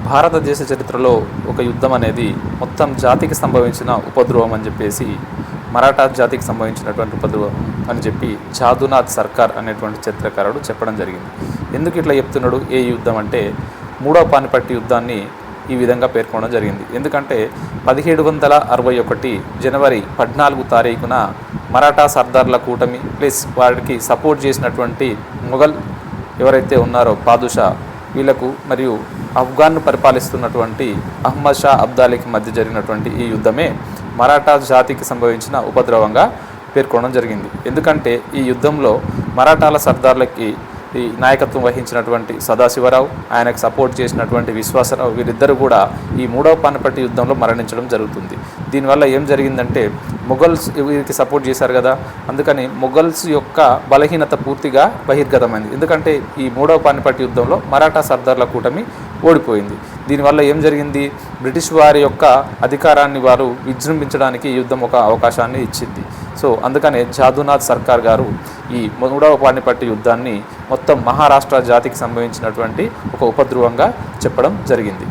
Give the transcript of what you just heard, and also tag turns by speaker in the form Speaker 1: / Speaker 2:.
Speaker 1: భారతదేశ చరిత్రలో ఒక యుద్ధం అనేది మొత్తం జాతికి సంభవించిన ఉపద్రవం అని చెప్పేసి, మరాఠా జాతికి సంభవించినటువంటి ఉపద్రవం అని చెప్పి జాదునాథ్ సర్కార్ అనేటువంటి చరిత్రకారుడు చెప్పడం జరిగింది. ఎందుకు ఇట్లా చెప్తున్నాడు? ఏ యుద్ధం అంటే మూడవ పానిపట్టు యుద్ధాన్ని ఈ విధంగా పేర్కొనడం జరిగింది. ఎందుకంటే 1761 జనవరి 14 తారీఖున మరాఠా సర్దార్ల కూటమి ప్లస్ వారికి సపోర్ట్ చేసినటువంటి మొఘల్ ఎవరైతే ఉన్నారో పాదుషా వీళ్లకు మరియు ఆఫ్ఘన్ను పరిపాలిస్తున్నటువంటి అహ్మద్ షా అబ్దాలీకి మధ్య జరిగినటువంటి ఈ యుద్ధమే మరాఠా జాతికి సంభవించిన ఉపద్రవంగా పేర్కొనడం జరిగింది. ఎందుకంటే ఈ యుద్ధంలో మరాఠాల సర్దార్లకి ఈ నాయకత్వం వహించినటువంటి సదాశివరావు, ఆయనకు సపోర్ట్ చేసినటువంటి విశ్వాసరావు వీరిద్దరు కూడా ఈ మూడవ పానిపట్టు యుద్ధంలో మరణించడం జరుగుతుంది. దీనివల్ల ఏం జరిగిందంటే మొఘల్స్ వీరికి సపోర్ట్ చేశారు కదా, అందుకని మొఘల్స్ యొక్క బలహీనత పూర్తిగా బహిర్గతమైంది. ఎందుకంటే ఈ మూడవ పానిపట్టు యుద్ధంలో మరాఠా సర్దార్ల కూటమి ఓడిపోయింది. దీనివల్ల ఏం జరిగింది? బ్రిటిష్ వారి యొక్క అధికారాన్ని వారు విజృంభించడానికి ఈ యుద్ధం ఒక అవకాశాన్ని ఇచ్చింది. సో అందుకనే జాదునాథ్ సర్కార్ గారు ఈ మూడవ పానిపట్టు యుద్ధాన్ని మొత్తం మహారాష్ట్ర జాతికి సంభవించినటువంటి ఒక ఉపద్రవంగా చెప్పడం జరిగింది.